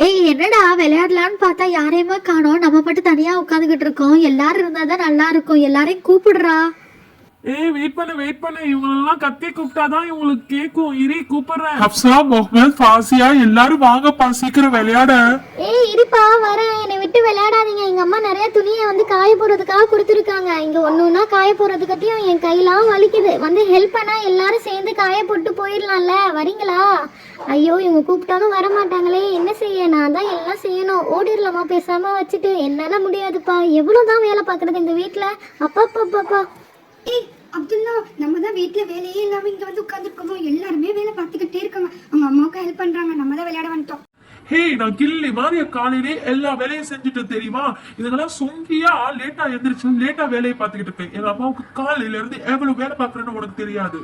ஏய் என்னடா விளையாடலான்னு பார்த்தா யாரையுமே காணோம். நம்ம மட்டும் தனியா உட்காந்துக்கிட்டு இருக்கோம். எல்லாரும் இருந்தாதான் நல்லா இருக்கும். எல்லாரையும் கூப்பிடுறா. வெயிட் பண்ணு இவங்களெல்லாம் கத்தி கூப்பிட்டாதான் இவங்களுக்கு கேக்கும். இரி கூப்பிடுறேன். ஹப்சா, முகமது, ஃபாசியா எல்லாரும் வாங்கப்பா சீக்கிரம் விளையாட. ஏய் இருப்பா வரேன். என்னை விட்டு விளையாடாதீங்க. எங்க அம்மா நிறைய துணியை வந்து காய போடுறதுக்காக கொடுத்துருக்காங்க. இங்க ஒண்ணுன்னா காய போடுறதுக்கட்டியும் என் கையெல்லாம் வலிக்குது. வந்து ஹெல்ப் பண்ணா எல்லாரும் சேர்ந்து காய போட்டு போயிடலாம்ல. வரீங்களா? ஐயோ இவங்க கூப்பிட்டாலும் வர மாட்டாங்களே. என்ன செய்ய? நான் தான் எல்லாம் செய்யணும். ஓடிடலாமா பேசாம வச்சுட்டு? என்னால முடியாதுப்பா. எவ்வளவுதான் வேலை பாக்குறது இந்த வீட்டுல. அப்பா. ஏய் அப்துல்லா, நம்ம தான் வீட்டுல வேலையே இல்லாம இங்க வந்து உட்காந்துருக்கோம். எல்லாருமே வேலை பார்த்துக்கிட்டே இருக்காங்க. அவங்க அம்மாவுக்கு ஹெல்ப் பண்றாங்க. நம்ம தான் விளையாட வந்துட்டோம். நான் கில்லி மாதிரி காலையிலே எல்லா வேலையும் செஞ்சுட்டு தெரியுமா. இதெல்லாம் சொங்கியா லேட்டா எந்திரிச்சு லேட்டா வேலையை பார்த்துக்கிட்டு இருக்கேன். எங்க அம்மாவுக்கு காலையில இருந்து எவ்வளவு வேலை பாக்குறேன்னு உனக்கு தெரியாது.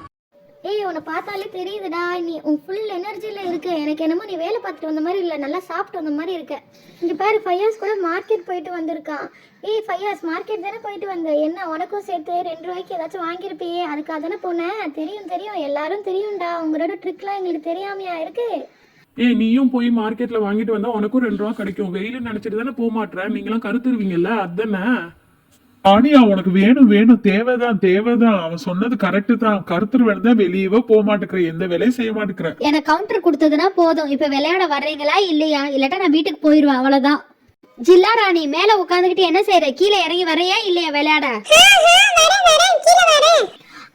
ஏய் உன்னை பார்த்தாலே தெரியுதுடா. நீ உன் ஃபுல் எனர்ஜியில் இருக்க. எனக்கு என்னமோ நீ வேலை பார்த்துட்டு வந்த மாதிரி இல்லை, நல்லா சாப்பிட்டு வந்த மாதிரி இருக்க. இங்கே பாரு, ஃபையாஸ் கூட மார்க்கெட் போயிட்டு வந்திருக்கான். ஏய் ஃபையாஸ், மார்க்கெட் தானே போயிட்டு வந்த? என்ன உனக்கும் சேர்த்து 2 ரூபாய்க்கு ஏதாச்சும் வாங்கியிருப்பியே, அதுக்காக தானே போனேன். தெரியும் எல்லாரும் தெரியும்டா. உங்களோட ட்ரிக்லாம் எங்களுக்கு தெரியாமையா இருக்கு? நீயும் போய் மார்க்கெட்ல வாங்கிட்டு வந்தா உனக்கும் 2 ரூபா கிடைக்கும். வெயில நினைச்சிட்டு தானே போக மாட்டேன். நீங்களாம் கருத்துருவீங்கல்ல, அதுதானே. ஆனியா, உனக்கு வேணும் தேவைதான். அவன் சொன்னது கரெக்ட் தான். கருத்துரு வேணுதான். வெளியவே போக மாட்டேங்கிற, எந்த வேலையும் செய்ய மாட்டேங்கிற. எனக்கு கவுண்டர் கொடுத்ததுன்னா போதும். இப்ப விளையாட வர்றீங்களா இல்லையா? இல்லாட்டா நான் வீட்டுக்கு போயிருவேன், அவ்வளவுதான். ஜில்லா ராணி, மேல உட்காந்துக்கிட்டு என்ன செய்யற? கீழே இறங்கி வரையா இல்லையா விளையாட?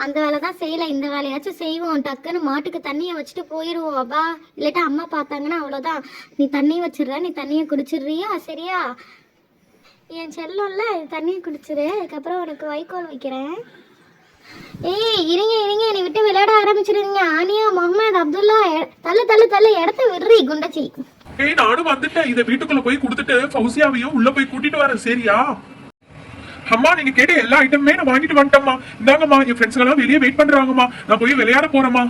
அந்த வேலை தான் செய்யல. இந்த வேலையாச்சும் செய்வோம். டக்குன்னு மாட்டுக்கு தண்ணியை வச்சுட்டு போயிடுவோம். அப்பா இல்லாட்டா அம்மா பார்த்தாங்கன்னா அவ்வளோதான். நீ தண்ணி வச்சிடுற, நீ தண்ணியை குடிச்சிடுறியா? சரியா என் செல்லம்ல? தண்ணியை குடிச்சிரு, அதுக்கப்புறம் உனக்கு வைக்கோல் வைக்கிறேன். ஏய் இருங்க, என்னை விட்டு விளையாட ஆரம்பிச்சிருங்க. ஆனியா, முகமது, அப்துல்லா, தள்ளு இடத்த விடுறி குண்டச்சி. நானும் வந்துட்டேன். இதை வீட்டுக்குள்ள போய் கொடுத்துட்டு ஃபௌசியாவையும் உள்ள போய் கூட்டிட்டு வரேன், சரியா? அம்மா, நீங்க கேட்ட எல்லா ஐட்டமுமே நான் வாங்கிட்டு வந்துட்டேம்மா. இந்தாங்கம்மா, என் ஃப்ரெண்ட்ஸ் எல்லாம் வெளியே வெயிட் பண்றாங்கம்மா. நான் போய் விளையாட போறேம்மா.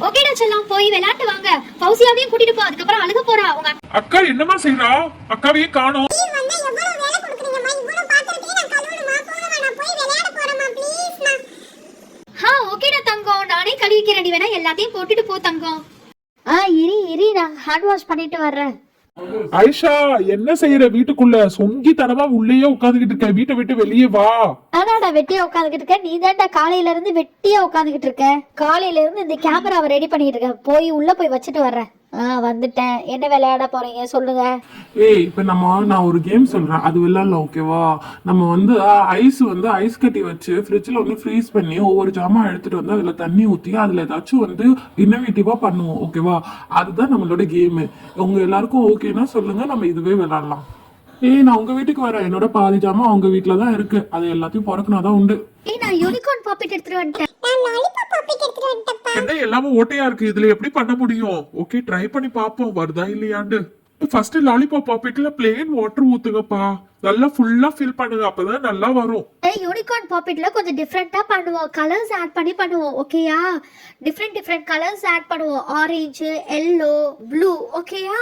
ஓகேடா செல்லம், போய் விளையாட்டு வாங்க. ஃபௌசியாவையும் கூட்டிட்டு போ, அதுக்கப்புறம் அழுக போறா அவங்க. அக்கா என்னமா செய்றா? அக்காவையே காணோம். ஓகேடா தங்கம், நானே கழுவிக்கிறேன். வேணா எல்லாத்தையும் போட்டுட்டு போ தங்கம். இரி நான் ஹேண்ட் வாஷ் பண்ணிட்டு வர்றேன். ஐஷா, என்ன செய்யற? வீட்டுக்குள்ள சொங்கி தனமா உள்ளேயே உட்காந்துக்கிட்டு இருக்க. வீட்டை விட்டு வெளியே வா. ஆனாடா வெட்டியா உட்காந்துக்கிட்டு இருக்க. நீ தான்டா காலையில இருந்து வெட்டியா உட்காந்துக்கிட்டு இருக்க. காலையில இருந்து இந்த கேமராவை ரெடி பண்ணிட்டு இருக்க. போய் உள்ள போய் வச்சுட்டு வர்றேன். வந்துட்டேன். என்ன விளையாட போறீங்க சொல்லுங்க. இப்ப நான் ஒரு கேம் சொல்றேன், அது விளையாடலாம், ஓகேவா? நம்ம ஐஸ் கட்டி வச்சு ஃப்ரிட்ஜ்ல ஃப்ரீஸ் பண்ணி ஒவ்வொரு ஜாமான் எடுத்துட்டு வந்து அதுல தண்ணி ஊத்தி அதுல ஏதாச்சும் இன்னோவேட்டிவா பண்ணுவோம், ஓகேவா? அதுதான் நம்மளோட கேம். உங்க எல்லாருக்கும் ஓகேனா சொல்லுங்க, நம்ம இதுவே விளையாடலாம். நான் உங்க வீட்டுக்கு வரேன். என்னோட பாதி ஜாமான் உங்க வீட்டுலதான் இருக்கு. அது எல்லாத்தையும் பொறக்குனாதான் உண்டு. நான் யூனிகார்ன் பாப்பெட் எடுத்துட்டு வந்துட்டேன். என்ன எல்லாமே ஓட்டையா இருக்கு, இதுல எப்படி பண்ண முடியும்? ஓகே, ட்ரை பண்ணி பாப்போம் வருதா இல்லையாண்டு. ஃபர்ஸ்ட் லாலிபாப் பாப்பெட்ல பிளேன் வாட்டர் ஊத்துங்கப்பா. நல்லா ஃபுல்லா ஃபில் பண்ணுங்க, அப்பதான் நல்லா வரும். யூனிகார்ன் பாப்பெட்ல கொஞ்சம் டிஃப்ரெண்டா பண்ணுவோம். கலர்ஸ் ஆட் பண்ணி பண்ணுவோம், ஓகேயா? டிஃப்ரெண்ட் கலர்ஸ் ஆட் பண்ணுவோம். ஆரஞ்சு, எல்லோ, ப்ளூ, ஓகேயா?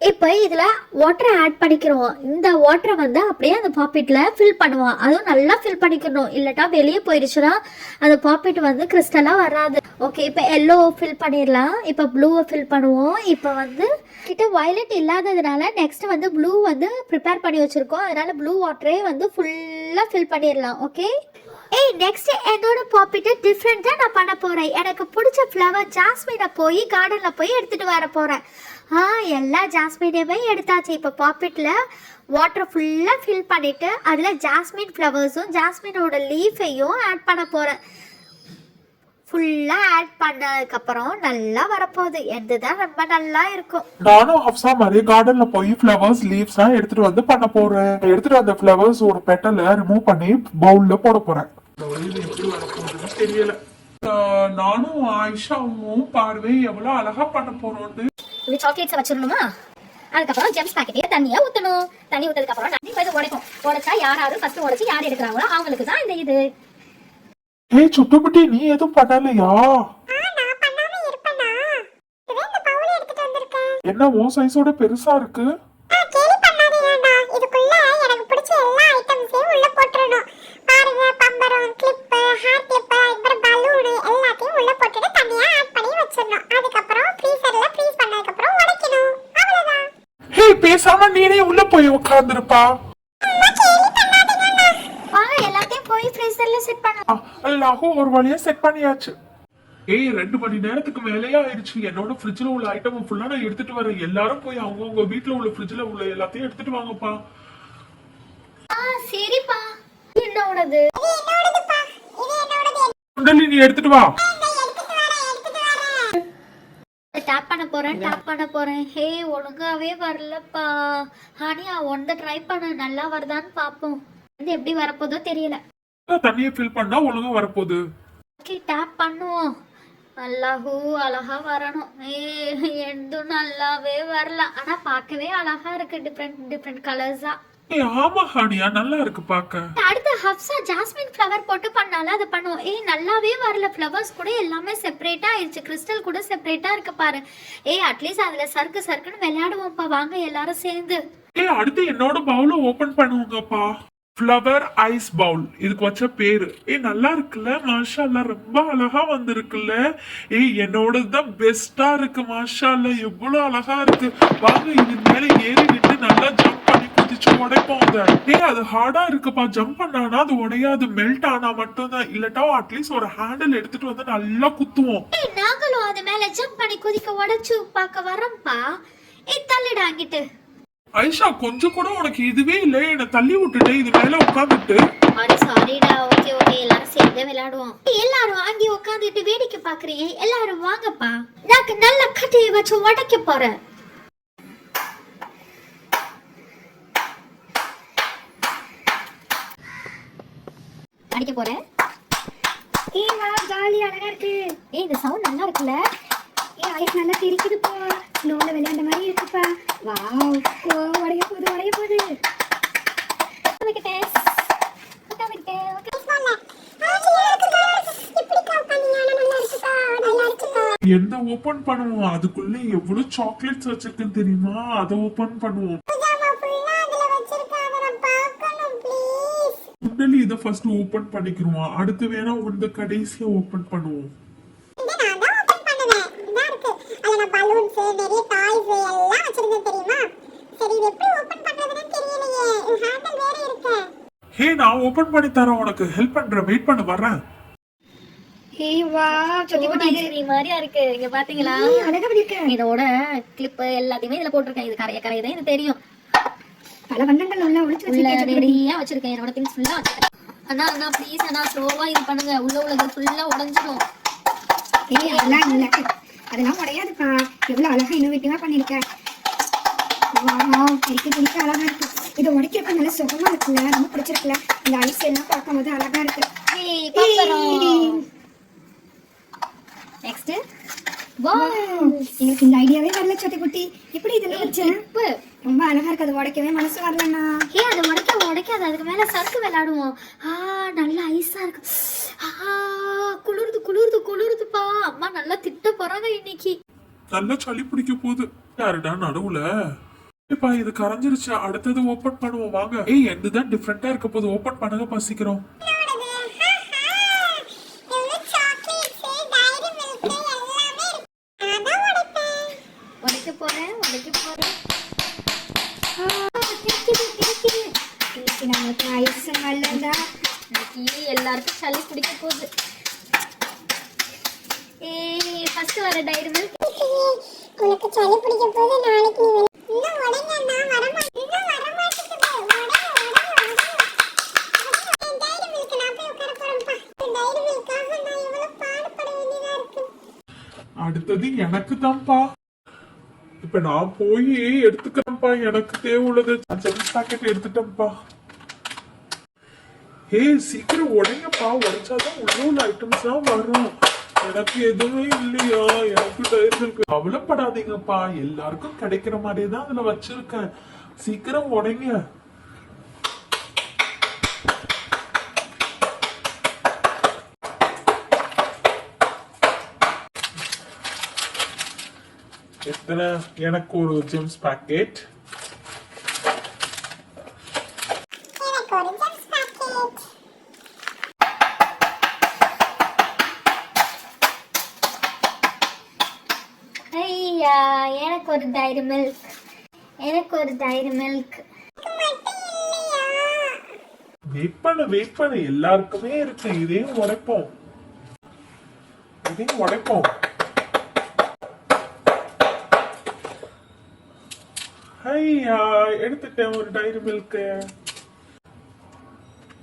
இப்போ இதுல வாட்டரை ஆட் பண்ணிக்கிறோம். இந்த வாட்டரை அப்படியே அந்த பாப்பெட்ல ஃபில் பண்ணுவோம். அதுவும் நல்லா ஃபில் பண்ணிக்கணும், இல்லட்டா வெளியே போயிடுச்சுன்னா அந்த பாப்பெட் கிறிஸ்டலா வராது. ஓகே, இப்போ எல்லோ ஃபில் பண்ணிடலாம். இப்போ ப்ளூவை ஃபில் பண்ணுவோம். இப்போ கிட்ட வயலட் இல்லாததுனால நெக்ஸ்ட் ப்ளூ ப்ரிப்பேர் பண்ணி வச்சிருக்கோம். அதனால ப்ளூ வாட்டரே ஃபுல்லா ஃபில் பண்ணிடலாம். ஓகே, நெக்ஸ்ட் என்னோட பாப்பெட்டை டிஃப்ரெண்டா நான் பண்ண போறேன். எனக்கு பிடிச்ச ஃப்ளவர் ஜாஸ்மினை போய் கார்டன்ல போய் எடுத்துட்டு வர போறேன். எல்லா ஜாஸ்மினையுமே எடுத்தாச்சு. இப்போ பாப்பெட்ல வாட்டர் ஃபுல்லா ஃபில் பண்ணிட்டு அதுல ஜாஸ்மின் ஃப்ளவர்ஸும் ஜாஸ்மினோட லீஃபையும் ஆட் பண்ண போறேன். ஃபுல்லா ஆட் பண்ணதுக்கப்புறம் நல்லா வரப்போகுது. எதுதான் ரொம்ப நல்லா இருக்கும். நானும் ஹப்சா மாதிரி கார்டன்ல போய் ஃப்ளவர்ஸ் லீவ்ஸ் எல்லாம் எடுத்துட்டு பண்ண போறேன். எடுத்துட்டு அந்த ஃப்ளவர்ஸ் ஒரு பெட்டலை ரிமூவ் பண்ணி பவுல்ல போட போறேன். தெரியல. நானும் ஆயிஷாவும் பார்வை எவ்வளவு அழகா பண்ண போறோம். இப்படி சாக்லேட்ஸ் வச்சிடணுமா? அதுக்கப்புறம் ஜெம்ஸ் பாக்கெட்ல தண்ணியை ஊத்தணும். தண்ணி ஊத்ததுக்கு அப்புறம் தண்ணி உடைக்கும். உடைச்சா யாராவது ஃபர்ஸ்ட் உடைச்சு யார் எடுக்கிறாங்களோ அவங்களுக்கு தான் இந்த இது. சுட்டுக்குட்டி, நீ எதுவும் பண்ணலையா? என்ன உன் சைஸோட பெருசா இருக்கு? ஏய் பேசாம நீனே உள்ள போய் உட்கார்ந்துருப்பா. வாங்க எல்லாத்தையும் போய் ஃப்ரீசர்ல செட் பண்ணலாம். எல்லாரும் ஒரு வழியா செட் பண்ணியாச்சு. ஏய் 2 மணி நேரத்துக்கு மேலேயே ஆயிடுச்சு. என்னோட ஃப்ரிட்ஜ்ல உள்ள ஐட்டம் ஃபுல்லா நான் எடுத்துட்டு வரேன். எல்லாரும் போய் அவங்கவுங்க வீட்ல உள்ள ஃப்ரிட்ஜ்ல உள்ள எல்லாத்தையும் எடுத்துட்டு வாங்கப்பா. சரிப்பா. என்னோடது? குண்டலி நீ எடுத்துட்டு வா. டேப் பண்ண போறேன். ஹே ஒழுங்காவே வரலப்பா. ஹானியா ஒன்றை ட்ரை பண்ண நல்லா வருதான்னு பாப்போம். இது எப்படி வரப்போதோ தெரியல. தண்ணியை ஃபில் பண்ணா ஒழுங்கா வரப்போகுது. ஓகே டேப் பண்ணுவோம். அல்லாஹூ அழகா வரணும். எதுவும் நல்லாவே வரல. ஆனா பார்க்கவே அழகா இருக்கு. டிஃப்ரெண்ட் கலர்ஸா. ஆமா ஹானியா நல்லா இருக்கு பாக்க. அடுத்து ஹப்ஸா ஜாஸ்மின் ஃப்ளவர் போட்டு பண்ணால அதை பண்ணுவோம். நல்லாவே வரல. ஃப்ளவர்ஸ் கூட எல்லாமே செப்பரேட்டா ஆயிடுச்சு. கிறிஸ்டல் கூட செப்பரேட்டா இருக்கு பாரு. அட்லீஸ்ட் அதுல சறுக்குன்னு விளையாடுவோம்ப்பா. வாங்க எல்லாரும் சேர்ந்து. அடுத்து என்னோட பவுல ஓபன் பண்ணுவோங்கப்பா. ஃப்ளவர் ஐஸ் பவுல் இதுக்கு வச்ச பேரு. நல்லா இருக்குல்ல மாஷா அல்லா. ரொம்ப அழகா வந்திருக்குல்ல. என்னோடது தான் பெஸ்டா இருக்கு மாஷா அல்லா. எவ்வளவு அழகா இருக்கு. வாங்க இது மேல ஏறி நின்று நல்லா ஜம்ப் பண்ணி குதிச்சு உடைப்போங்க. அது ஹார்டா இருக்குப்பா. ஜம்ப் பண்ணானா அது உடையாது. மெல்ட் ஆனா மட்டும் தான். இல்லட்டா அட்லீஸ்ட் ஒரு ஹேண்டில் எடுத்துட்டு வந்து நல்லா குத்துவோம். நாங்களும் அது மேல ஜம்ப் பண்ணி குதிக்க உடைச்சு பார்க்க வரோம்ப்பா. தள்ளிடாங்கிட்டு. ஐஷா கொஞ்சம் கூட உனக்கு இதுவே இல்ல. என்ன தள்ளி விட்டுட்டு இது மேல உட்காந்துட்டு. சாரிடா. ஓகே எல்லாரும் சேர்ந்து விளையாடுவோம். எல்லாரும் அங்கே உட்காந்துட்டு வேடிக்கை பாக்குறீங்க. எல்லாரும் வாங்கப்பா. நான் நல்ல கட்டையை வச்சு உடைக்க போறேன். அடிக்க போறேன். வா ஜாலி அழகா இருக்கு. இந்த சவுண்ட் நல்லா இருக்குல்ல. ஐஸ் நல்லா தெரிக்குதுப்பா. ஸ்னோல விளையாண்ட மாதிரி இருக்குப்பா. வாவ் உடைய போகுது. என்ன ஓபன் பண்ணுவோம். அதுக்குள்ள எவ்வளவு சாக்லேட்ஸ் வச்சிருக்குன்னு தெரியுமா? அதை ஓபன் பண்ணுவோம். குண்டலி இதை ஃபர்ஸ்ட் ஓபன் பண்ணிக்கிறோம். அடுத்து வேணா இந்த கடைசியா ஓபன் பண்ணுவோம். நான் ஓபன் பண்ணி தரேன். உனக்கு ஹெல்ப் பண்றேன். வெயிட் பண்ண வரேன். மாதிரியா இருக்கு. இங்க பாத்தீங்களா அழகா பண்ணிருக்க. இதோட கிளிப் எல்லாத்தையுமே இதுல போட்டிருக்கேன். இது கரையதான் இது தெரியும். பல வண்ணங்கள் நல்லா ரெடியா வச்சிருக்கேன். என்னோட திங்ஸ் ஃபுல்லா வச்சிருக்கேன். அண்ணா ப்ளீஸ் அண்ணா ஸ்லோவா இது பண்ணுங்க. உள்ளது ஃபுல்லா உடைஞ்சிடும். அதெல்லாம் உடையாதுப்பா. எவ்வளவு அழகா இன்னோவேட்டிவா பண்ணிருக்க. பிடிக்க அழகா இருக்கு. இதை உடைக்கிறப்ப நல்லா சுகமா இருக்குல்ல. ரொம்ப பிடிச்சிருக்குல்ல. இந்த ஐஸ் எல்லாம் பார்க்கும் போது அழகா இருக்கு. நெக்ஸ்ட் எனக்கு இந்த ஐடியாவே வரல சோட்டி குட்டி. எப்படி இதெல்லாம் வச்சேன்? ரொம்ப அழகா இருக்கு. அது உடைக்கவே மனசு வரலண்ணா. அது உடைக்காது. அதுக்கு மேல சறுக்கு விளையாடுவோம். நல்ல ஐஸா இருக்கு. குளிருதுப்பா. அம்மா நல்லா திட்ட போறாங்க இன்னைக்கு. நல்லா சளி பிடிக்க போகுது. யாருடா நடுவுல? இது கரைஞ்சிருச்சு. அடுத்தது ஓபன் பண்ணுவோம் வாங்க. எதுதான் டிஃப்ரெண்டா இருக்க போது. ஓபன் பண்ணுங்க பசிக்கிறோம். உடைக்க போறேன். நமக்கு ஐஸ் நல்லதா. எல்லாருக்கும் சளி பிடிக்க போகுது. ஃபர்ஸ்ட் வர டைரி மில்க். உனக்கு சளி பிடிக்க போகுது. நாளைக்கு நீ இன்னும் உடைங்க. நான் வர மாட்டேன். அடுத்தது எனக்கு தான்ப்பா. இப்ப நான் போய் எடுத்துக்கிறேன்ப்பா. எனக்கு தேவையுள்ளது ஜெம்ஸ் பாக்கெட் எடுத்துட்டேன்ப்பா. சீக்கிரம் உடைங்கப்பா. உடைச்சாதான் உள்ள ஐட்டம்ஸ் தான் வரும். எனக்கு எதுவுமே இல்லையா? எனக்கு டைரி மில்க். கவலைப்படாதீங்கப்பா. எல்லாருக்கும் கிடைக்கிற மாதிரியே தான் அதுல வச்சிருக்கேன். சீக்கிரம் உடைங்க. எத்தனை? எனக்கு ஒரு ஜெம்ஸ் பாக்கெட். எனக்கு ஒரு டைரி மில்க். எனக்கு ஒரு டைரி மில்க். வெயிட் பண்ணு எல்லாருக்குமே இருக்கு. இதையும் உடைப்போம். ஐயா, எடுத்துட்டேன் ஒரு டைரி மில்க்.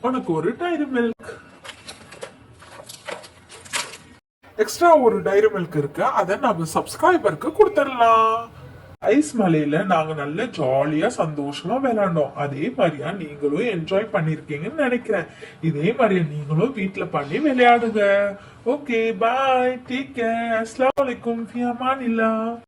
உனக்கு ஒரு டைரி மில்க். எக்ஸ்ட்ரா ஒரு டைரி மில்க் இருக்கு. அதை நம்ம சப்ஸ்கிரைபருக்கு கொடுத்துடலாம். ஐஸ் மலையில நாங்க நல்ல ஜாலியா சந்தோஷமா விளையாண்டோம். அதே மாதிரியா நீங்களும் என்ஜாய் பண்ணிருக்கீங்கன்னு நினைக்கிறேன். இதே மாதிரியா நீங்களும் வீட்டுல பண்ணி விளையாடுங்க. ஓகே, பாய், டேக் கேர், அஸ்ஸலாமு அலைக்கும், ஃபி அமானில்லா.